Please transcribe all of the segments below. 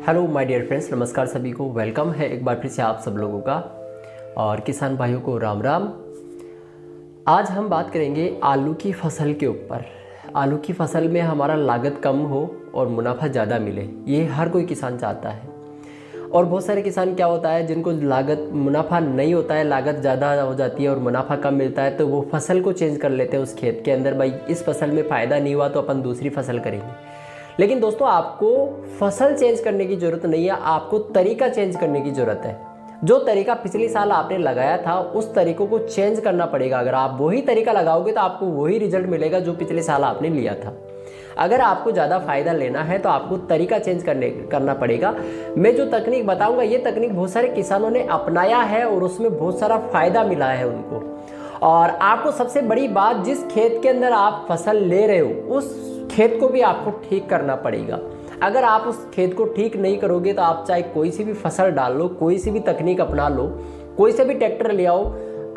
Hello my dear friends, नमस्कार सभी को। वेलकम है एक बार फिर से आप सब लोगों का। और किसान भाइयों को राम राम। आज हम बात करेंगे आलू की फसल के ऊपर। आलू की फसल में हमारा लागत कम हो और मुनाफा ज़्यादा मिले, ये हर कोई किसान चाहता है। और बहुत सारे किसान क्या होता है, जिनको मुनाफा नहीं होता है, लागत ज़्यादा हो जाती है और मुनाफा कम मिलता है, तो वो फसल को चेंज कर लेते हैं उस खेत के अंदर। भाई इस फसल में फ़ायदा नहीं हुआ तो अपन दूसरी फसल करेंगे। लेकिन दोस्तों, आपको फसल चेंज करने की ज़रूरत नहीं है, आपको तरीका चेंज करने की ज़रूरत है। जो तरीका पिछले साल आपने लगाया था उस तरीकों को चेंज करना पड़ेगा। अगर आप वही तरीका लगाओगे तो आपको वही रिजल्ट मिलेगा जो पिछले साल आपने लिया था। अगर आपको ज़्यादा फ़ायदा लेना है तो आपको तरीका चेंज करना पड़ेगा। मैं जो तकनीक बताऊंगा, ये तकनीक बहुत सारे किसानों ने अपनाया है और उसमें बहुत सारा फ़ायदा मिला है उनको। और आपको सबसे बड़ी बात, जिस खेत के अंदर आप फसल ले रहे हो उस खेत को भी आपको ठीक करना पड़ेगा। अगर आप उस खेत को ठीक नहीं करोगे तो आप चाहे कोई सी भी फसल डाल लो, कोई सी भी तकनीक अपना लो, कोई से भी ट्रैक्टर ले आओ,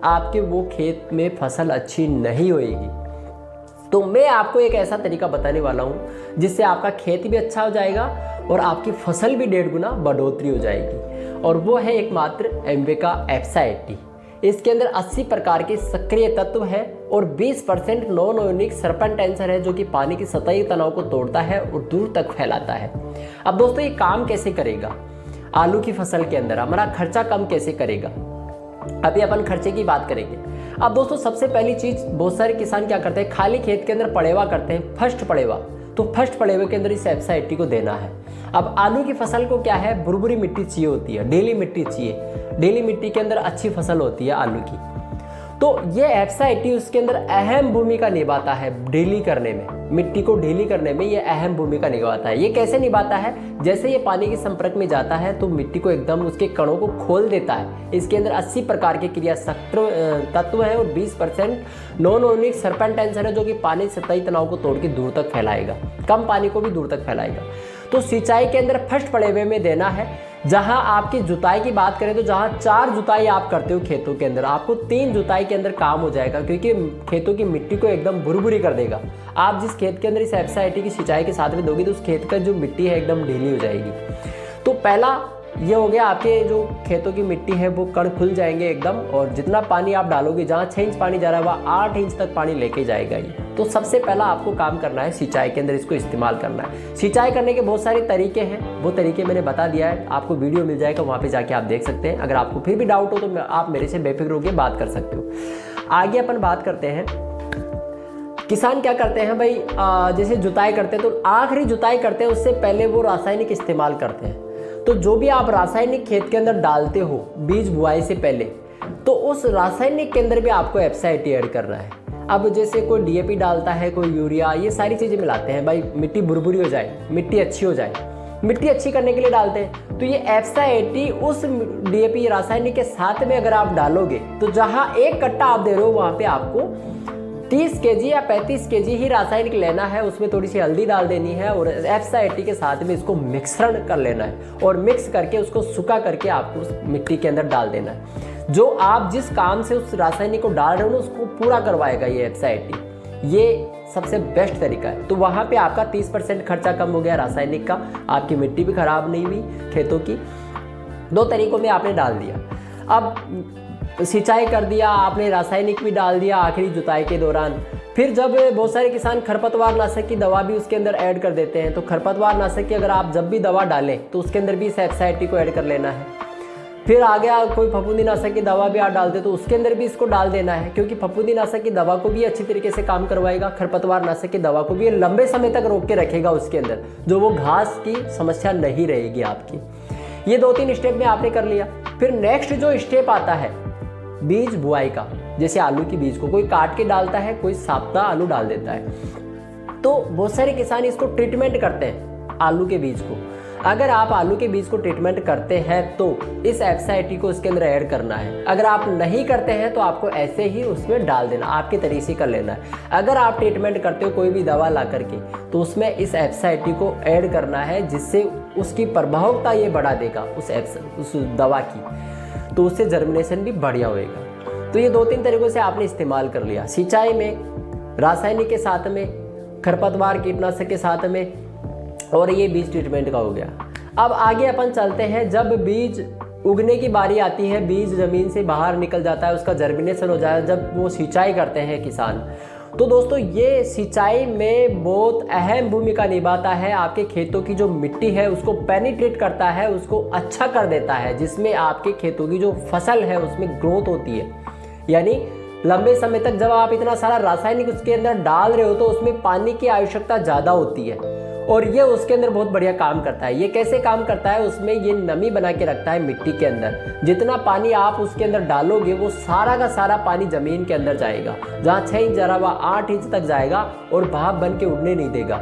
आपके वो खेत में फसल अच्छी नहीं होएगी। तो मैं आपको एक ऐसा तरीका बताने वाला हूँ जिससे आपका खेत भी अच्छा हो जाएगा और आपकी फसल भी 1.5 गुना बढ़ोतरी हो जाएगी। और वो है एकमात्र एमवे का एप्सा 80। इसके अंदर 80 प्रकार के सक्रिय तत्व है और 20% नॉन आयोनिक सरपेंटेंसर है, जो कि पानी की सतही तनाव को तोड़ता है और दूर तक फैलाता है। अब दोस्तों, ये काम कैसे करेगा? आलू की फसल के अंदर हमारा खर्चा कम कैसे करेगा? अभी अपन खर्चे की बात करेंगे। अब दोस्तों, सबसे पहली चीज, बहुत सारे किसान क्या करते हैं, खाली खेत के अंदर पड़ेवा करते हैं, फर्स्ट पड़ेवा। तो फर्स्ट पड़ेवे के अंदर इस एप्सा 80 को देना है। अब आलू की फसल को क्या है, बुरबुरी मिट्टी चाहिए होती है, डेली मिट्टी चाहिए। डेली मिट्टी के अंदर अच्छी फसल होती है आलू की। तो ये एप्सा 80 उसके अंदर अहम भूमिका निभाता है डेली करने में, मिट्टी को डेली करने में ये अहम भूमिका निभाता है। ये कैसे निभाता है? जैसे ये पानी के संपर्क में जाता है तो मिट्टी को एकदम उसके कणों को खोल देता है। इसके अंदर 80 प्रकार के क्रिया तत्व है और 20% नॉन आयोनिक सरपेंटेंसर है, जो कि पानी सतही तनाव को तोड़ के दूर तक फैलाएगा, कम पानी को भी दूर तक फैलाएगा। तो सिंचाई के अंदर फर्स्ट पड़ेवे में देना है। जहां आपकी जुताई की बात करें तो जहां 4 जुताई आप करते हो खेतों के अंदर, आपको 3 जुताई के अंदर काम हो जाएगा, क्योंकि खेतों की मिट्टी को एकदम भुरभुरी कर देगा। आप जिस खेत के अंदर इस एप्सा 80 की सिंचाई के साथ में दोगे तो उस खेत का जो मिट्टी है एकदम ढीली हो जाएगी। तो पहला ये हो गया, आपके जो खेतों की मिट्टी है वो कण खुल जाएंगे एकदम, और जितना पानी आप डालोगे, जहाँ 6 इंच पानी जा रहा है वह 8 इंच तक पानी लेके जाएगा ये। तो सबसे पहला आपको काम करना है सिंचाई के अंदर इसको इस्तेमाल करना है। सिंचाई करने के बहुत सारे तरीके हैं, वो तरीके मैंने बता दिया है, आपको वीडियो मिल जाएगा, वहाँ पे जाके आप देख सकते हैं। अगर आपको फिर भी डाउट हो तो आप मेरे से बेफिक्र होकर बात कर सकते हो। आगे अपन बात करते हैं, किसान क्या करते हैं भाई, जैसे जुताई करते हैं तो आखिरी जुताई करते हैं उससे पहले वो रासायनिक इस्तेमाल करते हैं। तो जो भी आप रासायनिक खेत के अंदर डालते हो बीज बुआई से पहले, तो उस रासायनिक के अंदर भी आपको एप्सा 80 ऐड करना है। अब जैसे कोई डीएपी डालता है, कोई यूरिया, ये सारी चीज़ें मिलाते हैं भाई, मिट्टी बुरबुरी हो जाए, मिट्टी अच्छी हो जाए, मिट्टी अच्छी करने के लिए डालते हैं। तो ये एप्सा 80 उस डीएपी रासायनिक के साथ में अगर आप डालोगे तो जहाँ 1 कट्टा आप दे रहे हो वहाँ पे आपको 30 केजी या 35 केजी ही रासायनिक लेना है। उसमें थोड़ी सी हल्दी डाल देनी है और एप्सा 80 के साथ में इसको मिश्रण कर लेना है और मिक्स करके उसको सूखा करके आपको उस मिट्टी के अंदर डाल देना है। जो आप जिस काम से उस रासायनिक को डाल रहे हो ना, उसको पूरा करवाएगा ये एप्सा 80। ये सबसे बेस्ट तरीका है। तो वहाँ पे आपका 30% खर्चा कम हो गया रासायनिक का, आपकी मिट्टी भी खराब नहीं हुई खेतों की। 2 तरीकों में आपने डाल दिया। अब सिंचाई कर दिया आपने, रासायनिक भी डाल दिया आखिरी जुताई के दौरान। फिर जब बहुत सारे किसान खरपतवार नाशक की दवा भी उसके अंदर ऐड कर देते हैं, तो खरपतवार नाशक की अगर आप जब भी दवा डालें तो उसके अंदर भी इस एप्सा 80 को ऐड कर लेना है। फिर आ गया कोई फफूंदी नाशक की दवा भी आप डालते तो उसके अंदर भी इसको डाल देना है, क्योंकि फफूंदी नाशक की दवा को भी अच्छी तरीके से काम करवाएगा, खरपतवार नाशक की दवा को भी लंबे समय तक रोक के रखेगा उसके अंदर, जो वो घास की समस्या नहीं रहेगी आपकी। ये 2-3 स्टेप में आपने कर लिया। फिर नेक्स्ट जो स्टेप आता है बीज बुआई का, जैसे आलू की बीज को कोई काट के डालता है, कोई साप्ता आलू डाल देता है। तो बहुत सारे किसान इसको ट्रीटमेंट करते हैं आलू के बीज को। अगर आप आलू के बीज को ट्रीटमेंट करते हैं तो इस एप्सा 80 को उसके अंदर ऐड करना है। अगर आप नहीं करते हैं तो आपको ऐसे ही उसमें डाल देना, आपके तरीके से कर लेना है। अगर आप ट्रीटमेंट करते हो कोई भी दवा ला करके तो उसमें इस एप्सा 80 को ऐड करना है, जिससे उसकी प्रभावता ये बढ़ा देगा उस दवा की, तो उससे जर्मिनेशन भी बढ़िया होएगा। तो ये 2-3 तरीकों से आपने इस्तेमाल कर लिया, सिंचाई में, रासायनिक के साथ में, खरपतवार कीटनाशक के साथ में, और ये बीज ट्रीटमेंट का हो गया। अब आगे अपन चलते हैं। जब बीज उगने की बारी आती है, बीज ज़मीन से बाहर निकल जाता है, उसका जर्मिनेशन हो जाए, जब वो सिंचाई करते हैं किसान, तो दोस्तों ये सिंचाई में बहुत अहम भूमिका निभाता है। आपके खेतों की जो मिट्टी है उसको पेनिट्रेट करता है, उसको अच्छा कर देता है, जिसमें आपके खेतों की जो फसल है उसमें ग्रोथ होती है। यानी लंबे समय तक जब आप इतना सारा रासायनिक उसके अंदर डाल रहे हो तो उसमें पानी की आवश्यकता ज़्यादा होती है, और ये उसके अंदर बहुत बढ़िया काम करता है। ये कैसे काम करता है, उसमें ये नमी बना के रखता है मिट्टी के अंदर। जितना पानी आप उसके अंदर डालोगे वो सारा का सारा पानी ज़मीन के अंदर जाएगा, जहाँ 6 इंच जा रहा वह 8 इंच तक जाएगा, और भाप बन के उड़ने नहीं देगा,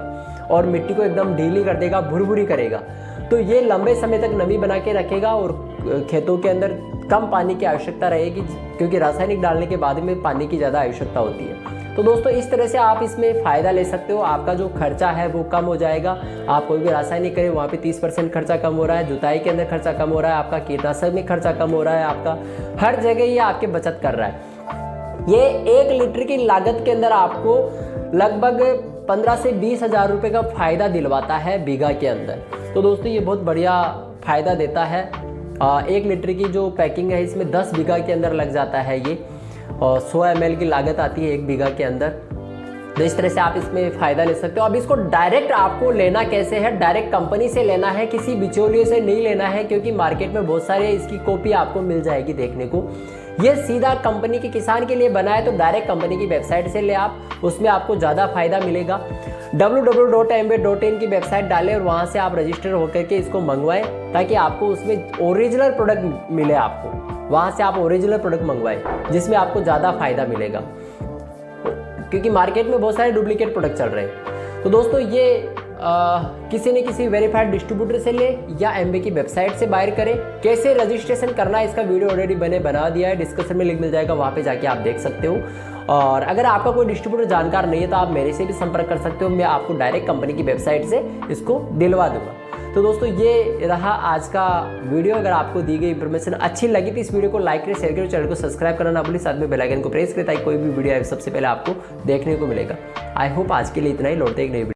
और मिट्टी को एकदम ढीली कर देगा, भुरभुरी करेगा। तो ये लंबे समय तक नमी बना के रखेगा, और खेतों के अंदर कम पानी की आवश्यकता रहेगी, क्योंकि रासायनिक डालने के बाद में पानी की ज़्यादा आवश्यकता होती है। तो दोस्तों इस तरह से आप इसमें फ़ायदा ले सकते हो। आपका जो खर्चा है वो कम हो जाएगा। आप कोई भी रासायनिक करें वहाँ पे 30% खर्चा कम हो रहा है, जुताई के अंदर खर्चा कम हो रहा है, आपका कीटनाशक में खर्चा कम हो रहा है, आपका हर जगह ये आपके बचत कर रहा है। ये 1 लीटर की लागत के अंदर आपको लगभग 15 से 20 हज़ार रुपये का फ़ायदा दिलवाता है बीघा के अंदर। तो दोस्तों ये बहुत बढ़िया फ़ायदा देता है। 1 लीटर की जो पैकिंग है इसमें 10 बीघा के अंदर लग जाता है ये, और 100 ml की लागत आती है 1 बीघा के अंदर। तो इस तरह से आप इसमें फ़ायदा ले सकते हो। अब इसको डायरेक्ट आपको लेना कैसे है, डायरेक्ट कंपनी से लेना है, किसी बिचौलिए से नहीं लेना है, क्योंकि मार्केट में बहुत सारे इसकी कॉपी आपको मिल जाएगी देखने को। ये सीधा कंपनी के किसान के लिए बना है, तो डायरेक्ट कंपनी की वेबसाइट से ले आप, उसमें आपको ज़्यादा फ़ायदा मिलेगा। www.ambit.in की वेबसाइट डालें और वहाँ से आप रजिस्टर होकर के इसको मंगवाएं, ताकि आपको उसमें ओरिजिनल प्रोडक्ट मिले। आपको वहाँ से आप ओरिजिनल प्रोडक्ट मंगवाएं, जिसमें आपको ज़्यादा फ़ायदा मिलेगा, क्योंकि मार्केट में बहुत सारे डुप्लीकेट प्रोडक्ट चल रहे हैं। तो दोस्तों ये किसी न किसी वेरीफाइड डिस्ट्रीब्यूटर से ले या एमबी की वेबसाइट से बायर करें। कैसे रजिस्ट्रेशन करना है इसका वीडियो ऑलरेडी मैंने बना दिया है, डिस्क्रिप्शन में लिंक मिल जाएगा, वहाँ पे जाके आप देख सकते हो। और अगर आपका कोई डिस्ट्रीब्यूटर जानकार नहीं है तो आप मेरे से भी संपर्क कर सकते हो, मैं आपको डायरेक्ट कंपनी की वेबसाइट से इसको दिलवा दूंगा। तो दोस्तों ये रहा आज का वीडियो। अगर आपको दी गई इंफॉर्मेशन अच्छी लगी तो इस वीडियो को लाइक करें, शेयर करें, चैनल को सब्सक्राइब करना ना भूलें, साथ में बेल आइकन को प्रेस करें, ताकि कोई भी वीडियो सबसे पहले आपको देखने को मिलेगा। आई होप आज के लिए इतना ही। लौटते एक नई